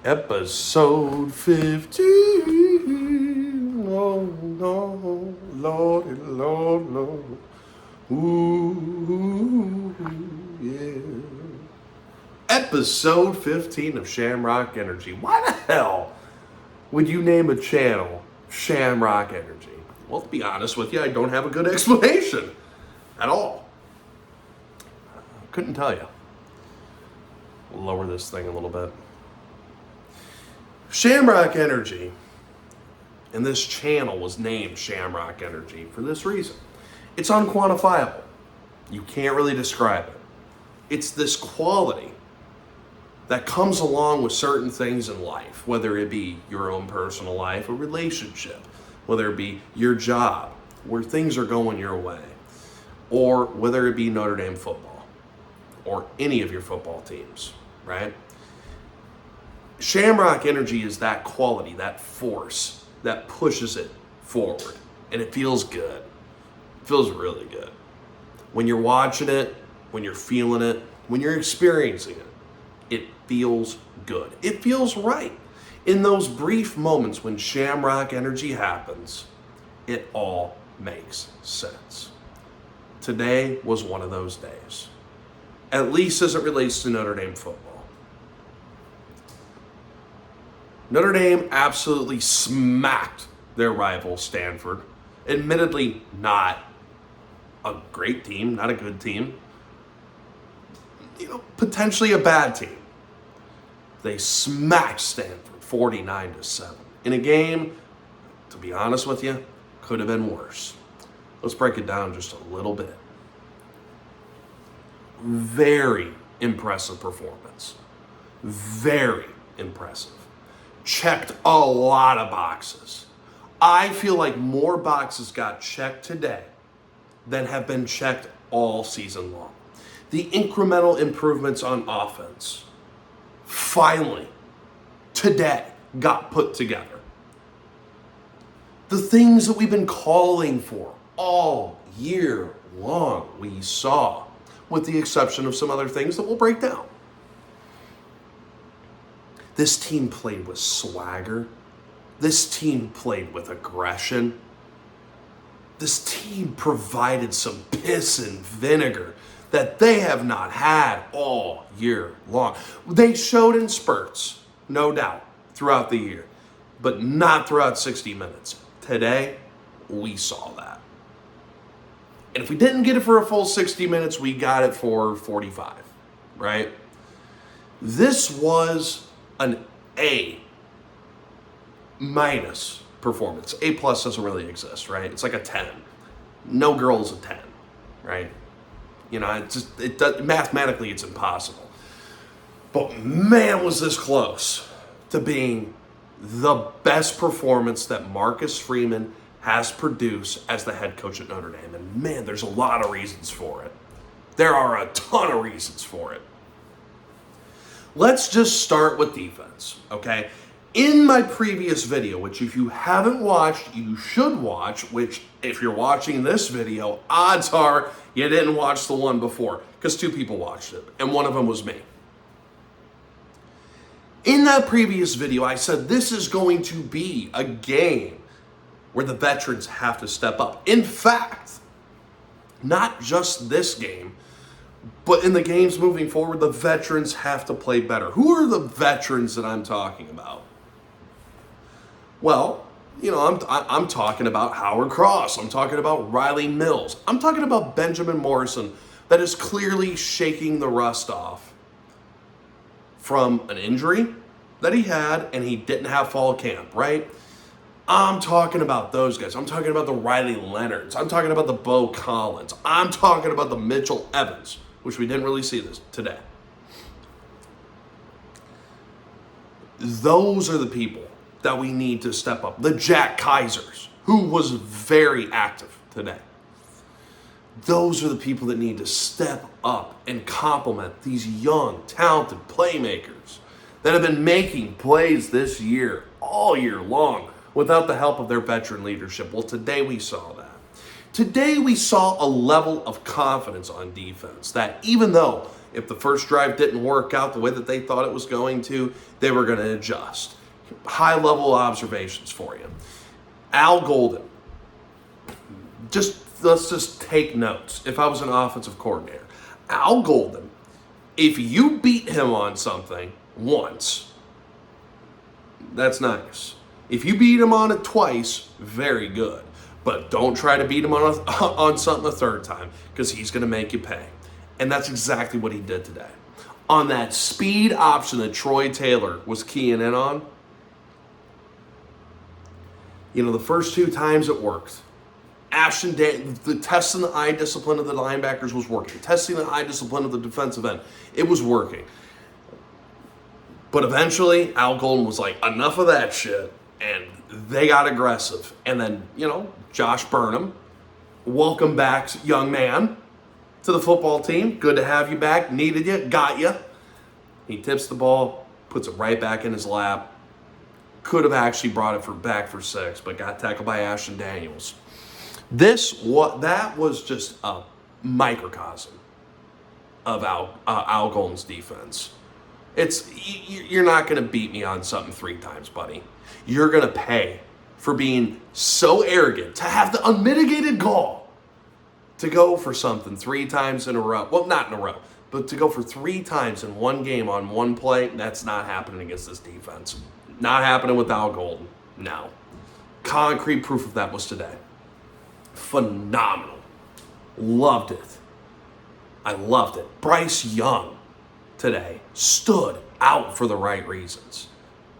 Episode 15. Oh, no, Lordy, Lord, Lord. Ooh, yeah. Episode 15 of Shamrock Energy. Why the hell would you name a channel Shamrock Energy? Well, to be honest with you, I don't have a good explanation at all. Couldn't tell you. We'll lower this thing a little bit. Shamrock Energy, and this channel was named Shamrock Energy for this reason. It's unquantifiable. You can't really describe it. It's this quality that comes along with certain things in life, whether it be your own personal life, a relationship, whether it be your job, where things are going your way, or whether it be Notre Dame football, or any of your football teams, right? Shamrock Energy is that quality, that force that pushes it forward. And it feels good. It feels really good. When you're watching it, when you're feeling it, when you're experiencing it, it feels good. It feels right. In those brief moments when Shamrock Energy happens, it all makes sense. Today was one of those days. At least as it relates to Notre Dame football. Notre Dame absolutely smacked their rival Stanford. Admittedly, not a great team, not a good team. Potentially a bad team. They smacked Stanford 49-7. In a game, to be honest with you, could have been worse. Let's break it down just a little bit. Very impressive performance. Very impressive. Checked a lot of boxes. I feel like more boxes got checked today than have been checked all season long. The incremental improvements on offense finally today got put together. The things that we've been calling for all year long, we saw, with the exception of some other things that we'll break down. This team played with swagger. This team played with aggression. This team provided some piss and vinegar that they have not had all year long. They showed in spurts, no doubt, throughout the year, but not throughout 60 minutes. Today, we saw that. And if we didn't get it for a full 60 minutes, we got it for 45, right? This was an A- performance. A+ doesn't really exist, right? It's like a 10. No girl's a 10, right? Mathematically it's impossible. But man, was this close to being the best performance that Marcus Freeman has produced as the head coach at Notre Dame. And man, there's a lot of reasons for it. There are a ton of reasons for it. Let's just start with defense, okay? In my previous video, which if you haven't watched, you should watch, which if you're watching this video, odds are you didn't watch the one before, because 2 people watched it, and one of them was me. In that previous video, I said this is going to be a game where the veterans have to step up. In fact, not just this game, but in the games moving forward, the veterans have to play better. Who are the veterans that I'm talking about? Well, I'm talking about Howard Cross. I'm talking about Riley Mills. I'm talking about Benjamin Morrison, that is clearly shaking the rust off from an injury that he had, and he didn't have fall camp, right? I'm talking about those guys. I'm talking about the Riley Leonards. I'm talking about the Bo Collins. I'm talking about the Mitchell Evans, which we didn't really see this today. Those are the people that we need to step up. The Jack Kaisers, who was very active today. Those are the people that need to step up and complement these young, talented playmakers that have been making plays this year, all year long, without the help of their veteran leadership. Well, today we saw that. Today we saw a level of confidence on defense that even though If the first drive didn't work out the way that they thought it was going to, they were going to adjust. High-level observations for you. Al Golden. Let's just take notes. If I was an offensive coordinator, Al Golden, if you beat him on something once, that's nice. If you beat him on it twice, very good. But don't try to beat him on something a third time, because he's going to make you pay. And that's exactly what he did today. On that speed option that Troy Taylor was keying in on, the first 2 times it worked. The testing the eye discipline of the linebackers was working. Testing the eye discipline of the defensive end, it was working. But eventually, Al Golden was like, enough of that shit, and they got aggressive. And then, Josh Burnham, welcome back, young man, to the football team. Good to have you back. Needed you. Got you. He tips the ball, puts it right back in his lap. Could have actually brought it back for 6, but got tackled by Ashton Daniels. That was just a microcosm of Al Golden's defense. You're not going to beat me on something 3 times, buddy. You're going to pay for being so arrogant, to have the unmitigated gall to go for something 3 times in a row. Well, not in a row, but to go for 3 times in one game on one play. That's not happening against this defense. Not happening with Al Golden. No. Concrete proof of that was today. Phenomenal. Loved it. I loved it. Bryce Young today stood out for the right reasons.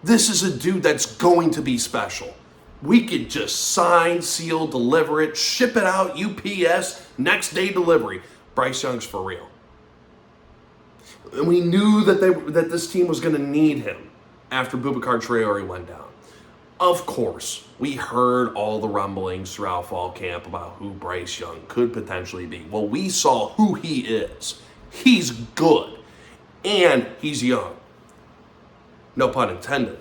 This is a dude that's going to be special. We could just sign, seal, deliver it, ship it out, UPS, next day delivery. Bryce Young's for real. And we knew that this team was going to need him after Boubacar Traore went down. Of course, we heard all the rumblings throughout fall camp about who Bryce Young could potentially be. Well, we saw who he is. He's good. And he's young. No pun intended.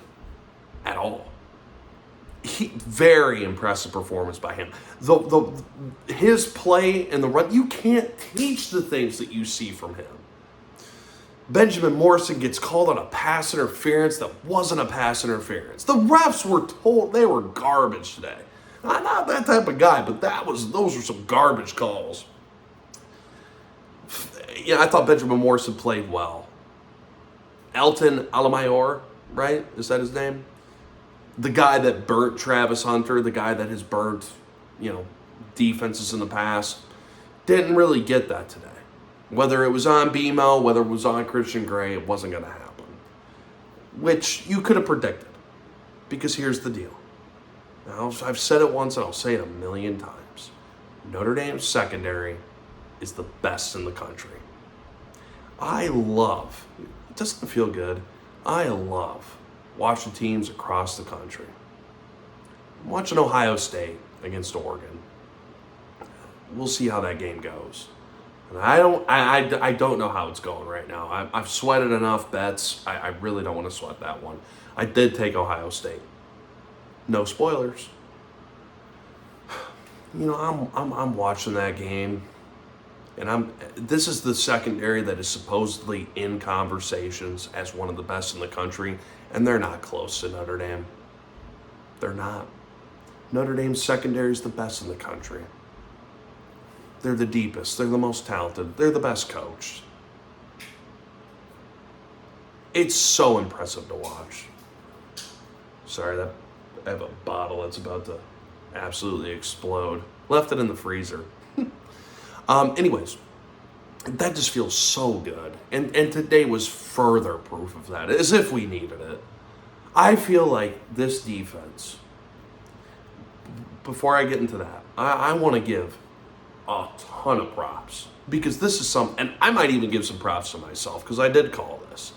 At all. Very impressive performance by him. His play and the run, you can't teach the things that you see from him. Benjamin Morrison gets called on a pass interference that wasn't a pass interference. The refs were told they were garbage today. I'm not that type of guy, but those were some garbage calls. I thought Benjamin Morrison played well. Elton Alamayor, right? Is that his name? The guy that burnt Travis Hunter, the guy that has burnt, defenses in the past, didn't really get that today. Whether it was on BMO, whether it was on Christian Gray, it wasn't going to happen. Which you could have predicted. Because here's the deal. Now, I've said it once and I'll say it a million times. Notre Dame's secondary is the best in the country. It doesn't feel good, I love watching teams across the country. I'm watching Ohio State against Oregon. We'll see how that game goes. And I don't know how it's going right now. I've sweated enough bets. I really don't want to sweat that one. I did take Ohio State. No spoilers. I'm watching that game, and this is the secondary that is supposedly in conversations as one of the best in the country, and they're not close to Notre Dame. They're not. Notre Dame's secondary is the best in the country. They're the deepest. They're the most talented. They're the best coached. It's so impressive to watch. Sorry, I have a bottle that's about to absolutely explode. Left it in the freezer. Anyways, that just feels so good. And today was further proof of that, as if we needed it. I feel like this defense, before I get into that, I want to give a ton of props, because this is and I might even give some props to myself, because I did call this.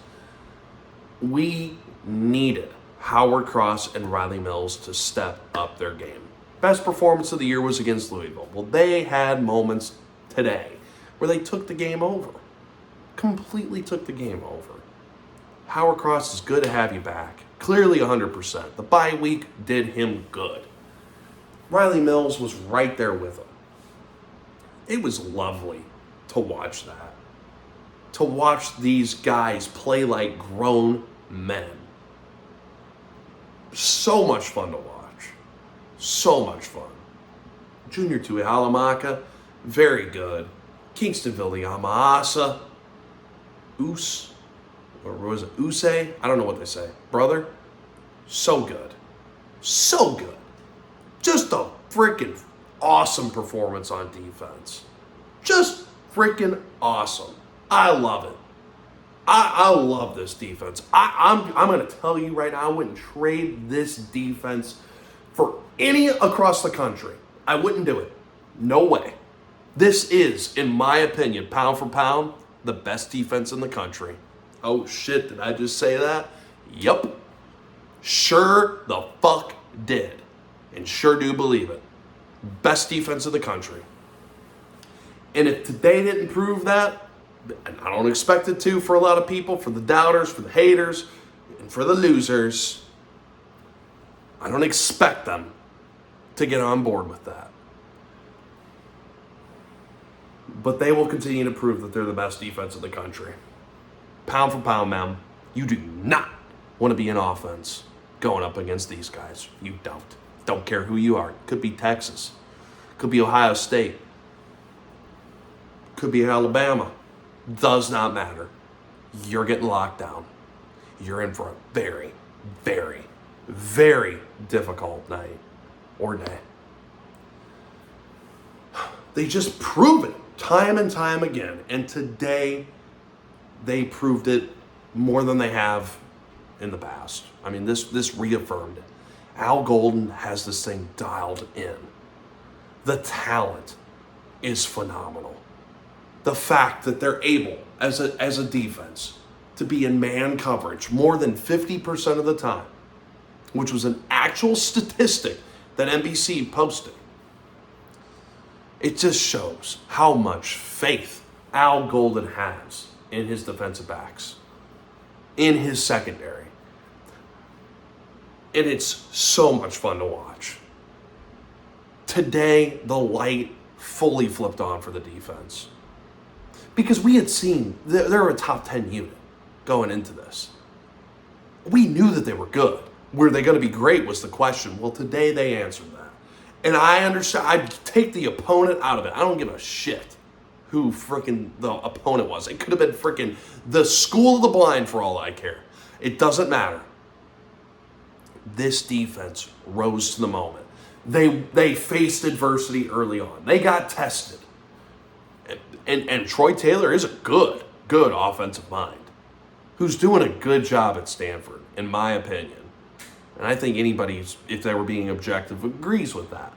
We needed Howard Cross and Riley Mills to step up their game. Best performance of the year was against Louisville. Well, they had moments today where they took the game over. Completely took the game over. Howard Cross is good to have you back. Clearly 100%. The bye week did him good. Riley Mills was right there with him. It was lovely to watch that. to watch these guys play like grown men. So much fun to watch. So much fun. Junior Tuihalamaka, very good. Kingston Viliamaasa, or was it Use? I don't know what they say. Brother, so good. So good. Just a freaking awesome performance on defense. Just freaking awesome. I love it. I love this defense. I'm going to tell you right now, I wouldn't trade this defense for any across the country. I wouldn't do it. No way. This is, in my opinion, pound for pound, the best defense in the country. Oh shit, did I just say that? Yup. Sure the fuck did. And sure do believe it. Best defense in the country. And if today didn't prove that, and I don't expect it to for a lot of people, for the doubters, for the haters, and for the losers, I don't expect them to get on board with that. But they will continue to prove that they're the best defense in the country. Pound for pound, man, you do not want to be in offense going up against these guys. You don't. Don't care who you are. Could be Texas. Could be Ohio State. Could be Alabama. Does not matter. You're getting locked down. You're in for a very, very, very difficult night or day. They just prove it time and time again. And today, they proved it more than they have in the past. I mean, this reaffirmed it. Al Golden has this thing dialed in. The talent is phenomenal. The fact that they're able, as a defense, to be in man coverage more than 50% of the time, which was an actual statistic that NBC posted. It just shows how much faith Al Golden has in his defensive backs, in his secondary. And it's so much fun to watch. Today, the light fully flipped on for the defense. Because we had seen they're a top 10 unit going into this. We knew that they were good. Were they going to be great was the question. Well, today they answered that. And I understand. I'd take the opponent out of it. I don't give a shit who freaking the opponent was. It could have been freaking the School of the Blind for all I care. It doesn't matter. This defense rose to the moment. They faced adversity early on. They got tested. And Troy Taylor is a good offensive mind who's doing a good job at Stanford, in my opinion. And I think anybody, if they were being objective, agrees with that.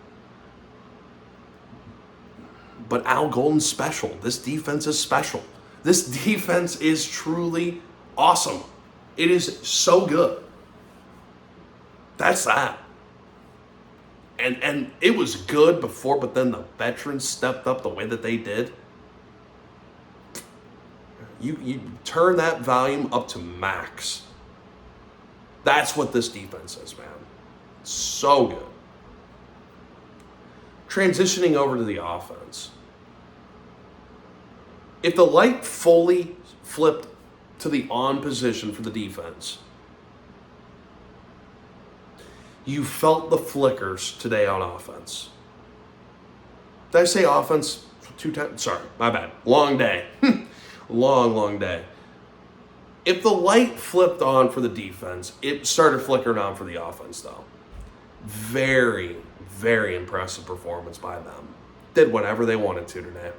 But Al Golden's special. This defense is special. This defense is truly awesome. It is so good. That's that. And it was good before, but then the veterans stepped up the way that they did. You turn that volume up to max. That's what this defense is, man. So good. Transitioning over to the offense. If the light fully flipped to the on position for the defense, you felt the flickers today on offense. Did I say offense 2 times? Sorry, my bad. Long day. long day. If the light flipped on for the defense, it started flickering on for the offense, though. Very, very impressive performance by them. Did whatever they wanted to today.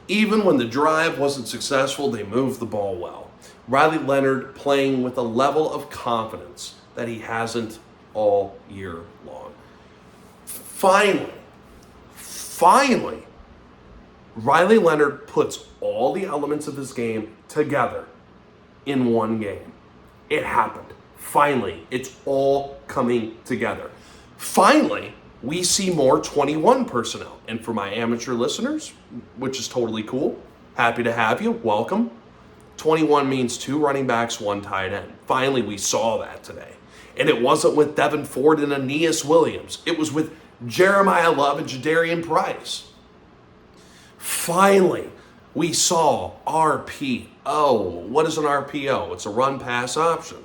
Even when the drive wasn't successful, they moved the ball well. Riley Leonard playing with a level of confidence that he hasn't all year long. Finally, Riley Leonard puts all the elements of his game together in one game. It happened. Finally, it's all coming together. Finally, we see more 21 personnel. And for my amateur listeners, which is totally cool, happy to have you, welcome. 21 means 2 running backs, 1 tight end. Finally, we saw that today. And it wasn't with Devin Ford and Aeneas Williams. It was with Jeremiah Love and Jadarian Price. Finally, We saw RPO. What is an RPO? It's a run pass option.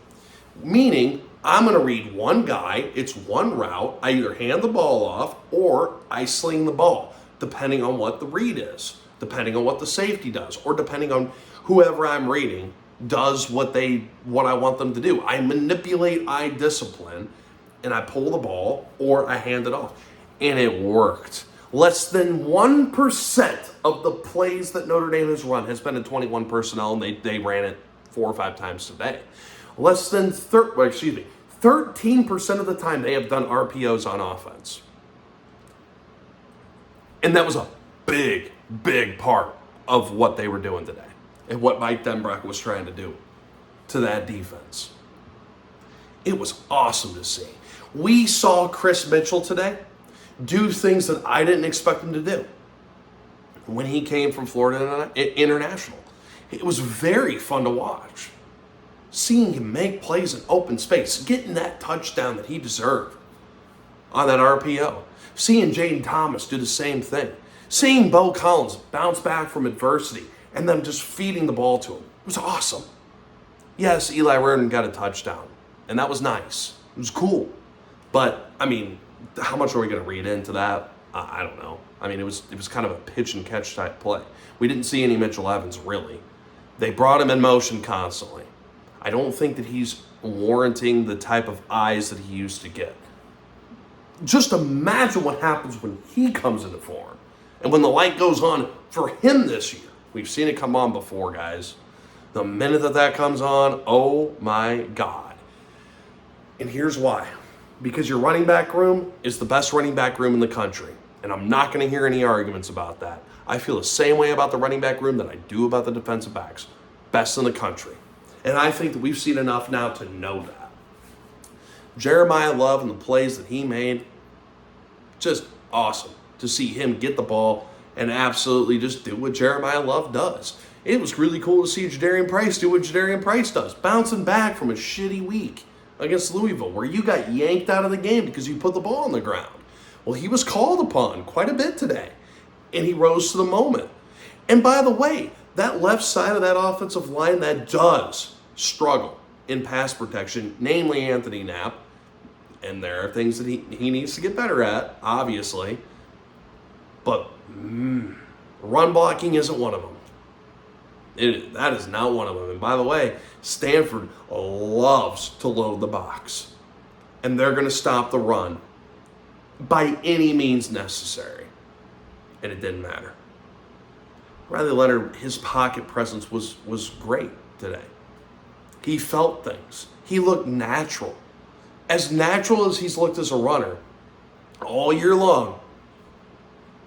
Meaning, I'm going to read one guy, it's one route, I either hand the ball off or I sling the ball, depending on what the read is, depending on what the safety does, or depending on whoever I'm reading does what I want them to do. I manipulate, I discipline, and I pull the ball or I hand it off. And it worked. Less than 1% of the plays that Notre Dame has run has been in 21 personnel, and they ran it 4 or 5 times today. Less than 13% of the time they have done RPOs on offense. And that was a big, big part of what they were doing today and what Mike Denbrock was trying to do to that defense. It was awesome to see. We saw Chris Mitchell today do things that I didn't expect him to do when he came from Florida International. It was very fun to watch. Seeing him make plays in open space, getting that touchdown that he deserved on that RPO. Seeing Jaden Thomas do the same thing. Seeing Bo Collins bounce back from adversity and then just feeding the ball to him. It was awesome. Yes, Eli Reardon got a touchdown, and that was nice. It was cool. But, I mean, how much are we going to read into that? I don't know. I mean, it was kind of a pitch and catch type play. We didn't see any Mitchell Evans, really. They brought him in motion constantly. I don't think that he's warranting the type of eyes that he used to get. Just imagine what happens when he comes into form and when the light goes on for him this year. We've seen it come on before, guys. The minute that comes on, oh my God. And here's why. Because your running back room is the best running back room in the country. And I'm not going to hear any arguments about that. I feel the same way about the running back room that I do about the defensive backs. Best in the country. And I think that we've seen enough now to know that. Jeremiah Love and the plays that he made, just awesome to see him get the ball and absolutely just do what Jeremiah Love does. It was really cool to see Jadarian Price do what Jadarian Price does, bouncing back from a shitty week against Louisville where you got yanked out of the game because you put the ball on the ground. Well, he was called upon quite a bit today, and he rose to the moment. And by the way, that left side of that offensive line that does struggle in pass protection, namely Anthony Knapp, and there are things that he needs to get better at, obviously, but run blocking isn't one of them. That is not one of them. And by the way, Stanford loves to load the box, and they're going to stop the run by any means necessary, and it didn't matter. Riley Leonard, his pocket presence was great today. He felt things. He looked natural. As natural as he's looked as a runner all year long,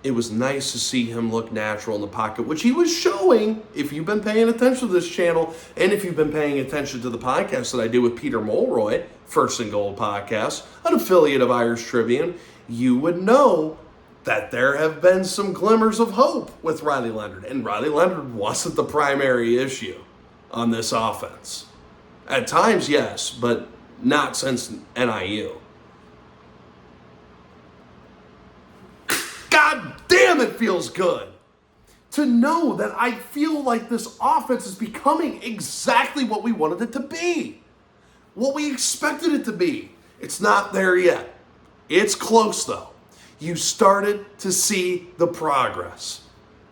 it was nice to see him look natural in the pocket, which he was showing. If you've been paying attention to this channel, and if you've been paying attention to the podcast that I do with Peter Mulroy, First and Goal Podcast, an affiliate of Irish Tribune, you would know that there have been some glimmers of hope with Riley Leonard. And Riley Leonard wasn't the primary issue on this offense. At times, yes, but not since NIU. God damn, it feels good to know that I feel like this offense is becoming exactly what we wanted it to be. What we expected it to be. It's not there yet. It's close though. You started to see the progress.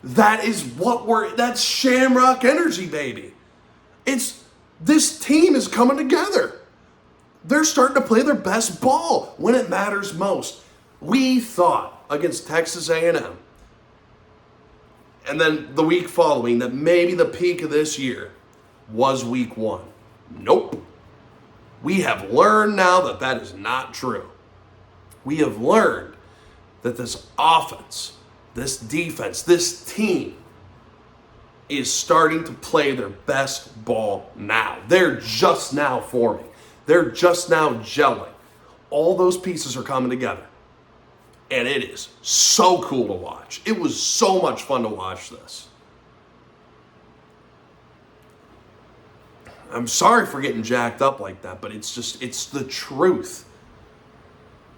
That's Shamrock energy, baby. This team is coming together. They're starting to play their best ball when it matters most. We thought against Texas A&M, and then the week following, that maybe the peak of this year was week 1. Nope. We have learned now that that is not true. We have learned that this offense, this defense, this team is starting to play their best ball now. They're just now forming. They're just now gelling. All those pieces are coming together. And it is so cool to watch. It was so much fun to watch this. I'm sorry for getting jacked up like that, but it's the truth.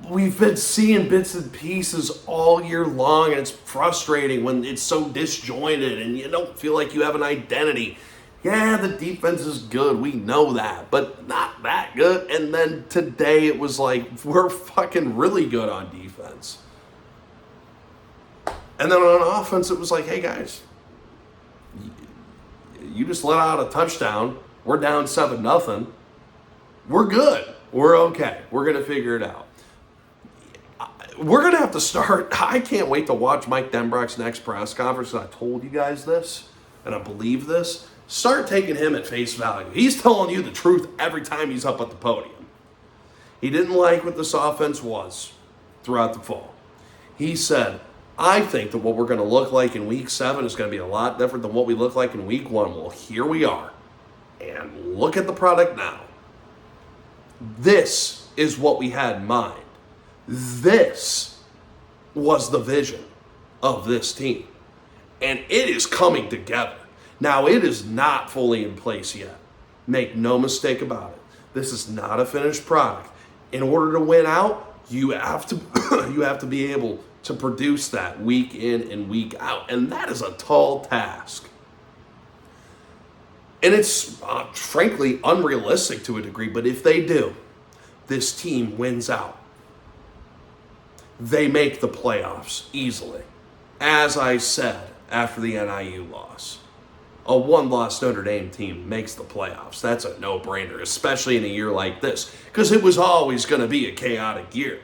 we've been seeing bits and pieces all year long, and it's frustrating when it's so disjointed and you don't feel like you have an identity. Yeah, the defense is good, we know that, but not that good. And then today it was like, we're fucking really good on defense. And then on offense, it was like, hey guys, you just let out a touchdown. We're down 7-0. We're good. We're okay. We're going to figure it out. We're going to have to start. I can't wait to watch Mike Denbrock's next press conference. I told you guys this, and I believe this. Start taking him at face value. He's telling you the truth every time he's up at the podium. He didn't like what this offense was throughout the fall. He said, I think that what we're going to look like in week 7 is going to be a lot different than what we look like in week 1. Well, here we are. And look at the product now. This is what we had in mind. This was the vision of this team. And it is coming together. Now, it is not fully in place yet. Make no mistake about it. This is not a finished product. In order to win out, you have to you have to be able to produce that week in and week out. And that is a tall task. And it's frankly unrealistic to a degree, but if they do, this team wins out. They make the playoffs easily. As I said after the NIU loss, a 1-loss Notre Dame team makes the playoffs. That's a no-brainer, especially in a year like this, because it was always going to be a chaotic year.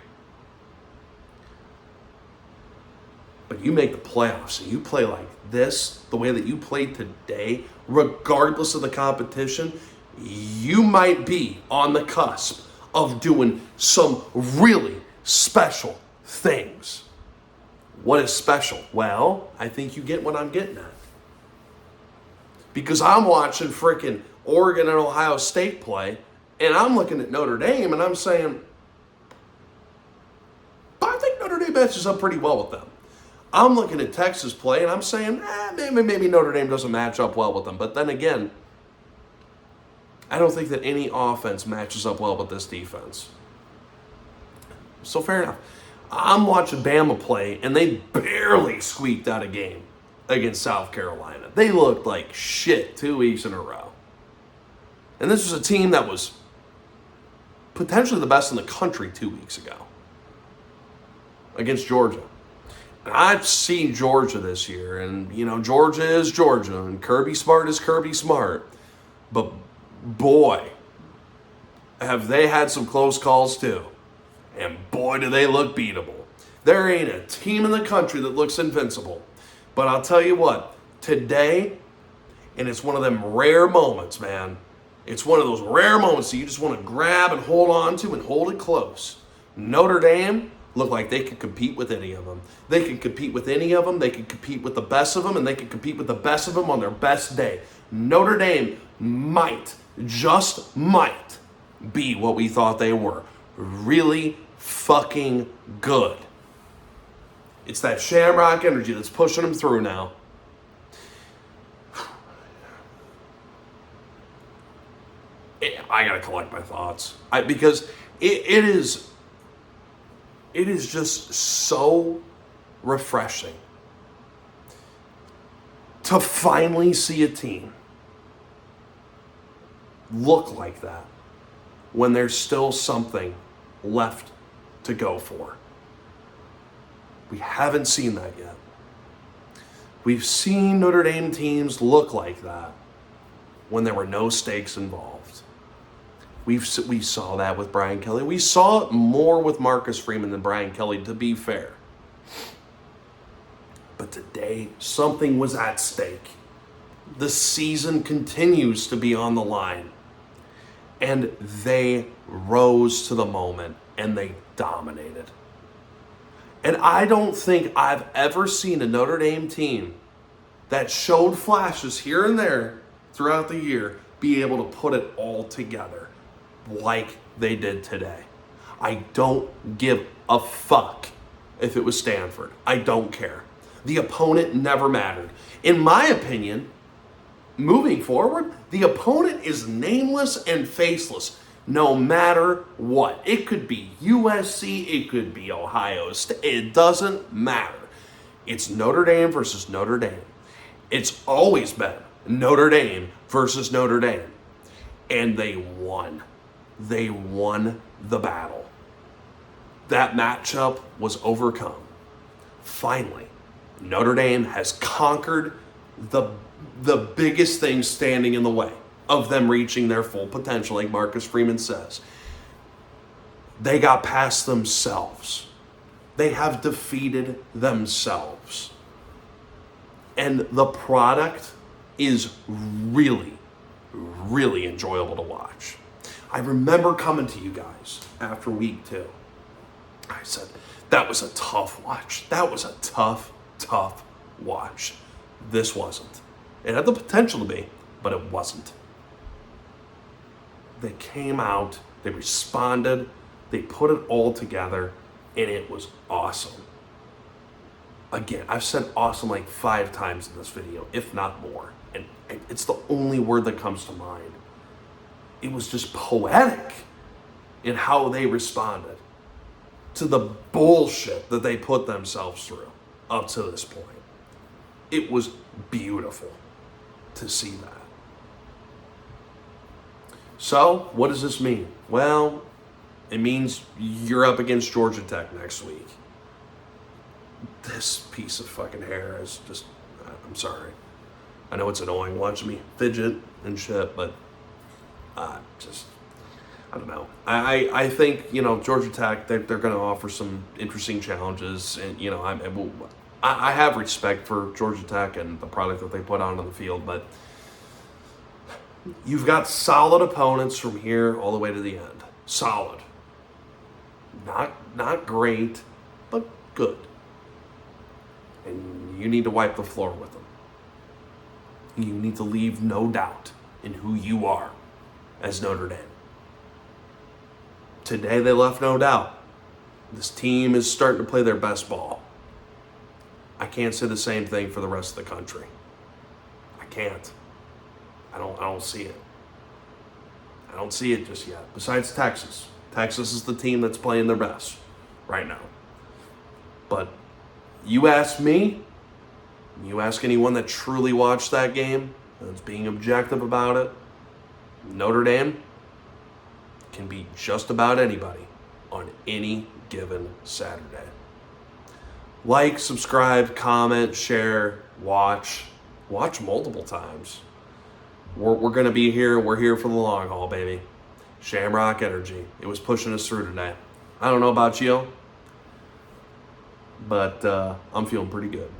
But you make the playoffs and you play like this, the way that you played today, regardless of the competition, you might be on the cusp of doing some really special things. What is special? Well, I think you get what I'm getting at. Because I'm watching freaking Oregon and Ohio State play, and I'm looking at Notre Dame, and I'm saying, I think Notre Dame matches up pretty well with them. I'm looking at Texas play, and I'm saying, maybe Notre Dame doesn't match up well with them. But then again, I don't think that any offense matches up well with this defense. So fair enough. I'm watching Bama play, and they barely squeaked out a game against South Carolina. They looked like shit 2 weeks in a row. And this was a team that was potentially the best in the country 2 weeks ago against Georgia. And I've seen Georgia this year, and, Georgia is Georgia, and Kirby Smart is Kirby Smart. But, boy, have they had some close calls, too. And, boy, do they look beatable. There ain't a team in the country that looks invincible. But I'll tell you what, today, and it's one of them rare moments, man. It's one of those rare moments that you just want to grab and hold on to and hold it close. Notre Dame look like they could compete with any of them. They can compete with any of them. They can compete with the best of them, and they can compete with the best of them on their best day. Notre Dame might, just might, be what we thought they were. Really fucking good. It's that Shamrock energy that's pushing them through now. I gotta collect my thoughts. Because it is just so refreshing to finally see a team look like that when there's still something left to go for. We haven't seen that yet. We've seen Notre Dame teams look like that when there were no stakes involved. We saw that with Brian Kelly. We saw it more with Marcus Freeman than Brian Kelly, to be fair. But today, something was at stake. The season continues to be on the line. And they rose to the moment, and they dominated. And I don't think I've ever seen a Notre Dame team that showed flashes here and there throughout the year be able to put it all together like they did today. I don't give a fuck if it was Stanford. I don't care. The opponent never mattered. In my opinion, moving forward, the opponent is nameless and faceless. No matter what. It could be USC, it could be Ohio State. It doesn't matter. It's Notre Dame versus Notre Dame. It's always been Notre Dame versus Notre Dame. And they won. They won the battle. That matchup was overcome. Finally, Notre Dame has conquered the biggest thing standing in the way of them reaching their full potential, like Marcus Freeman says. They got past themselves. They have defeated themselves. And the product is really, really enjoyable to watch. I remember coming to you guys after week 2. I said, that was a tough watch. That was a tough watch. This wasn't. It had the potential to be, but it wasn't. They came out, they responded, they put it all together, and it was awesome. Again, I've said awesome like 5 times in this video, if not more. And it's the only word that comes to mind. It was just poetic in how they responded to the bullshit that they put themselves through up to this point. It was beautiful to see that. So, what does this mean? Well, it means you're up against Georgia Tech next week. This piece of fucking hair is just, I'm sorry. I know it's annoying watching me fidget and shit, but I don't know. I think, Georgia Tech, they're going to offer some interesting challenges. And, I have respect for Georgia Tech and the product that they put out on the field, but you've got solid opponents from here all the way to the end. Solid. Not great, but good. And you need to wipe the floor with them. You need to leave no doubt in who you are as Notre Dame. Today they left no doubt. This team is starting to play their best ball. I can't say the same thing for the rest of the country. I can't. I don't see it. I don't see it just yet. Besides Texas. Texas is the team that's playing their best right now. But you ask me, you ask anyone that truly watched that game, that's being objective about it, Notre Dame can beat just about anybody on any given Saturday. Like, subscribe, comment, share, watch multiple times. We're going to be here. We're here for the long haul, baby. Shamrock Energy. It was pushing us through today. I don't know about you, but I'm feeling pretty good.